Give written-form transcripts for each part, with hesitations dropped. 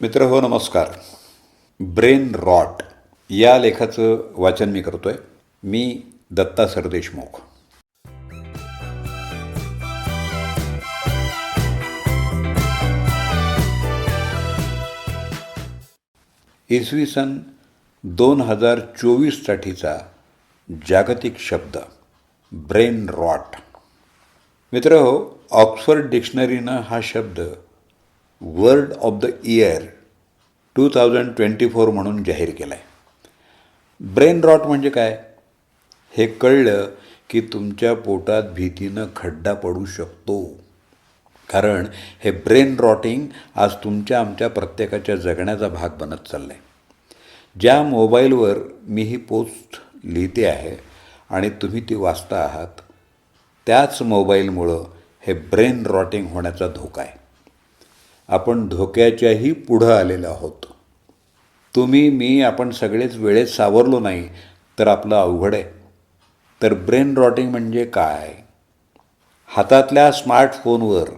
मित्र हो नमस्कार. ब्रेन रॉट या लेखाचं वाचन मी करतोय. मी दत्ता सरदेशमुख. इसवी सन 2024साठीचा जागतिक शब्द ब्रेन रॉट. मित्र हो, ऑक्सफर्ड डिक्शनरीनं हा शब्द वर्ड ऑफ द इयर 2024 म्हणून जाहीर केला आहे. ब्रेन रॉट म्हणजे काय हे कळलं की तुमच्या पोटात भीतीनं खड्डा पडू शकतो. कारण हे ब्रेन रॉटिंग आज तुमच्या आमच्या प्रत्येकाच्या जगण्याचा भाग बनत चालला आहे. ज्या मोबाईलवर मी ही पोस्ट लिहिते आहे आणि तुम्ही ती वाचता आहात, त्याच मोबाईलमुळं हे ब्रेन रॉटिंग होण्याचा धोका आहे. आपण धोक्याच्याही पुढं आलेलो आहोत. तुम्ही मी आपण सगळेच वेळेत सावरलो नाही तर आपलं अवघड आहे. तर ब्रेन रॉटिंग म्हणजे काय? हातातल्या स्मार्टफोनवर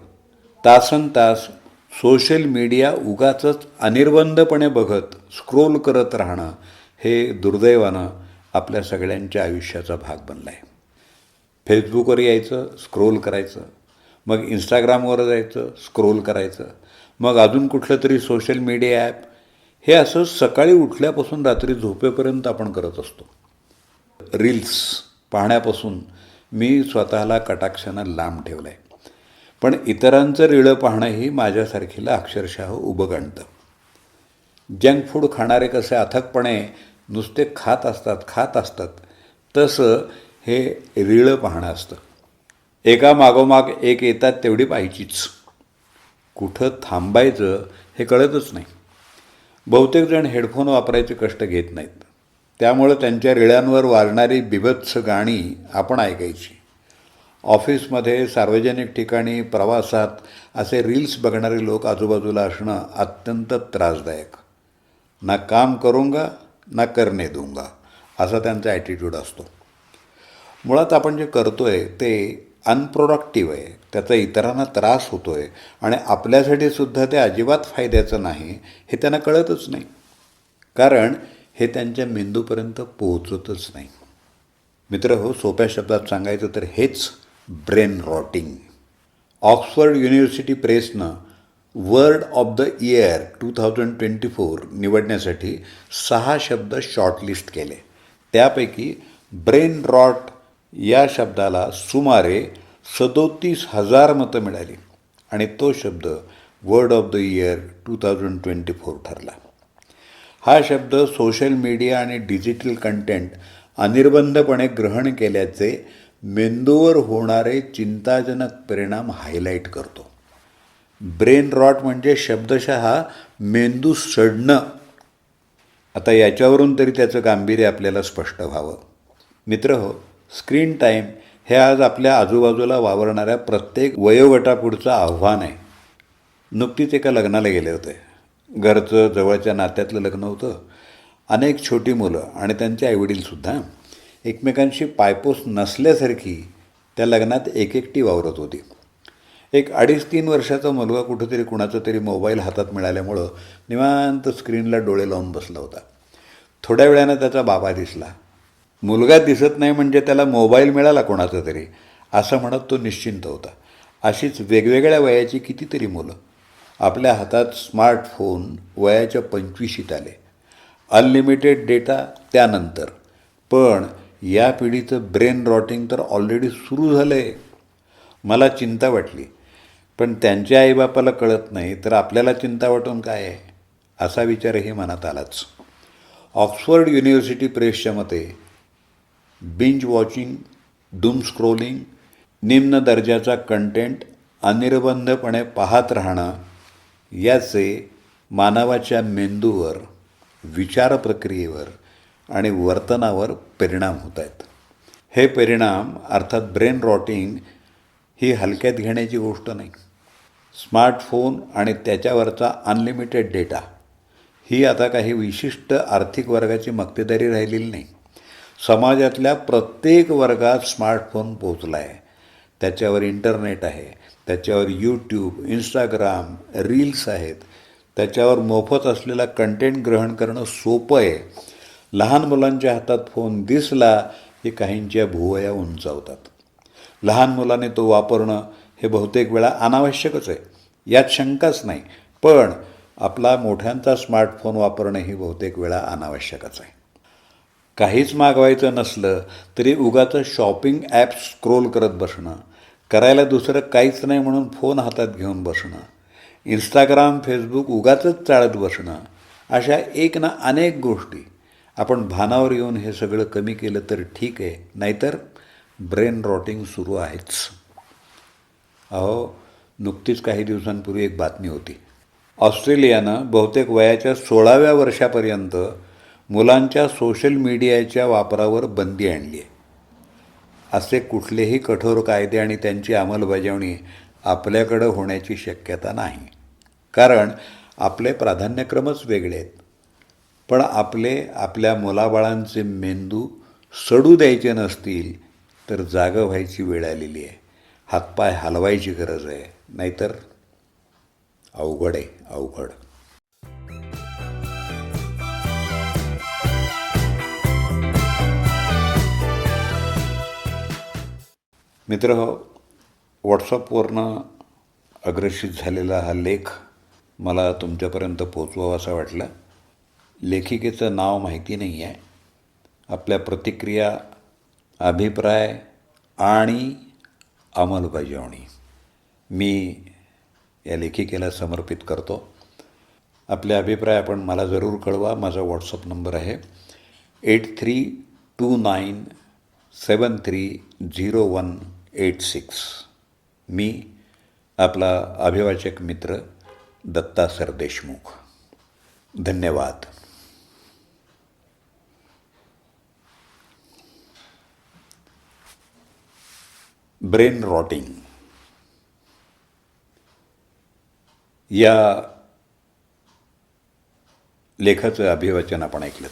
तासनतास सोशल मीडिया उगाचच अनिर्बंधपणे बघत स्क्रोल करत राहणं हे दुर्दैवानं आपल्या सगळ्यांच्या आयुष्याचा भाग बनला आहे. फेसबुकवर यायचं, स्क्रोल करायचं, मग इंस्टाग्रामवर जायचं, स्क्रोल करायचं, मग अजून कुठलं तरी सोशल मीडिया ॲप. हे असं सकाळी उठल्यापासून रात्री झोपेपर्यंत आपण करत असतो. रील्स पाहण्यापासून मी स्वतःला कटाक्षानं लांब ठेवलं आहे. पण इतरांचं रिळं पाहणंही माझ्यासारखीला अक्षरशः उभं आणतं. जंक फूड खाणारे कसे अथकपणे नुसते खात असतात तसं हे रिळं पाहणं असतं. एका मागोमाग एक येतात तेवढी पाहिजेच. कुठं थांबायचं हे कळतच नाही. बहुतेक जण हेडफोन वापरायचे कष्ट घेत नाहीत. त्यामुळं त्यांच्या रिळ्यांवर वाजणारी बिभत्स गाणी आपण ऐकायची. ऑफिसमध्ये, सार्वजनिक ठिकाणी, प्रवासात असे रील्स बघणारे लोक आजूबाजूला असणं अत्यंत त्रासदायक. ना काम करूंगा ना करने दूंगा असा त्यांचा ॲटिट्यूड असतो. मुळात आपण जे करतो आहे ते अनप्रोडक्टिव्ह आहे. त्याचा इतरांना त्रास होतो आहे आणि आपल्यासाठी सुद्धा ते अजिबात फायद्याचं नाही हे त्यांना कळतच नाही. कारण हे त्यांच्या मेंदूपर्यंत पोहोचतच नाही. मित्र हो, सोप्या शब्दात सांगायचं तर हेच ब्रेन रॉटिंग. ऑक्सफर्ड युनिव्हर्सिटी प्रेसनं वर्ड ऑफ द इयर 2024 निवडण्यासाठी 6 शब्द शॉर्टलिस्ट केले. त्यापैकी ब्रेन रॉट या शब्दाला सुमारे 37,000 मतं मिळाली आणि तो शब्द वर्ड ऑफ द इयर 2024 ठरला. हा शब्द सोशल मीडिया आणि डिजिटल कंटेंट अनिर्बंधपणे ग्रहण केल्याचे मेंदूवर होणारे चिंताजनक परिणाम हायलाईट करतो. ब्रेन रॉट म्हणजे शब्दशः मेंदू सडणं. आता याच्यावरून तरी त्याचं गांभीर्य आपल्याला स्पष्ट व्हावं. मित्र हो, स्क्रीन टाईम हे आज आपल्या आजूबाजूला वावरणाऱ्या प्रत्येक वयोगटापुढचं आव्हान आहे. नुकतीच एका लग्नाला गेले होते. घरचं जवळच्या नात्यातलं लग्न होतं. अनेक छोटी मुलं आणि त्यांचे आईवडीलसुद्धा एकमेकांशी पायपोस नसल्यासारखी त्या लग्नात एकटी वावरत होती. एक 2.5-3 वर्षाचा मुलगा कुठंतरी कुणाचा तरी मोबाईल हातात मिळाल्यामुळं निवांत स्क्रीनला डोळे लावून बसला होता. थोड्या वेळानं त्याचा बाबा दिसला. मुलगा दिसत नाही म्हणजे त्याला मोबाईल मिळाला कोणाचा तरी असं म्हणत तो निश्चिंत होता. अशीच वेगवेगळ्या वयाची कितीतरी मुलं. आपल्या हातात स्मार्टफोन वयाच्या 25शीत आले. अनलिमिटेड डेटा त्यानंतर. पण या पिढीचं ब्रेन रॉटिंग तर ऑलरेडी सुरू झालं आहे. मला चिंता वाटली. पण त्यांच्या आईबापाला कळत नाही तर आपल्याला चिंता वाटून काय आहे असा विचारही मनात आलाच. ऑक्सफर्ड युनिव्हर्सिटी प्रेसच्या मते बिंज वॉचिंग, डूम स्क्रोलिंग, निम्न दर्जाचा कंटेंट अनिर्बंधपणे पाहत राहणं याचे मानवाच्या मेंदूवर, विचार प्रक्रियेवर आणि वर्तनावर परिणाम होत आहेत. हे परिणाम अर्थात ब्रेन रॉटिंग ही हलक्यात घेण्याची गोष्ट नाही. स्मार्टफोन आणि त्याच्यावरचा अनलिमिटेड डेटा ही आता काही विशिष्ट आर्थिक वर्गाची मक्तेदारी राहिलेली नाही. समाजातल्या प्रत्येक वर्गात स्मार्टफोन पोचला आहे. त्याच्यावर इंटरनेट आहे, त्याच्यावर यूट्यूब, इंस्टाग्राम, रील्स आहेत. त्याच्यावर मोफत असलेला कंटेंट ग्रहण करणं सोपं आहे. लहान मुलांच्या हातात फोन दिसला की काहींच्या भुवया उंचावतात. लहान मुलाने तो वापरणं हे बहुतेक वेळा अनावश्यकच आहे, यात शंकाच नाही. पण आपला मोठ्यांचा स्मार्टफोन वापरणं ही बहुतेक वेळा अनावश्यकच आहे. काहीच मागवायचं नसलं तरी उगाचं शॉपिंग ॲप स्क्रोल करत बसणं, करायला दुसरं काहीच नाही म्हणून फोन हातात घेऊन बसणं, इंस्टाग्राम फेसबुक उगाचच चाळत बसणं, अशा एक ना अनेक गोष्टी. आपण भानावर येऊन हे सगळं कमी केलं तर ठीक आहे, नाहीतर ब्रेन रॉटिंग सुरू आहेच. अहो, नुकतीच काही दिवसांपूर्वी एक बातमी होती. ऑस्ट्रेलियानं बहुतेक वयाच्या 16व्या वर्षापर्यंत मुलांच्या सोशल मीडियाच्या वापरावर बंदी आणली आहे. असे कुठलेही कठोर कायदे आणि त्यांची अंमलबजावणी आपल्याकडं होण्याची शक्यता नाही. कारण आपले प्राधान्यक्रमच वेगळे आहेत. पण आपल्या मुलाबाळांचे मेंदू सडू द्यायचे नसतील तर जागं व्हायची वेळ आलेली आहे. हातपाय हलवायची गरज आहे, नाहीतर अवघड आहे, अवघड. मित्रहो, व्हॉट्सअपवरनं अग्रेषित झालेला हा लेख मला तुमच्यापर्यंत पोचवावासा वाटला. लेखिकेचं नाव माहिती नाही आहे. आपल्या प्रतिक्रिया, अभिप्राय आणि अंमलबजावणी मी या लेखिकेला समर्पित करतो. आपले अभिप्राय आपण मला जरूर कळवा. माझा व्हॉट्सअप नंबर आहे 8329730186. मी आपला अभिवाचक मित्र दत्ता सरदेशमुख. धन्यवाद. ब्रेन रॉटिंग या लेखाचं अभिवाचन आपण ऐकलं.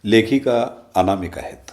लेखिका अनामिक आहेत.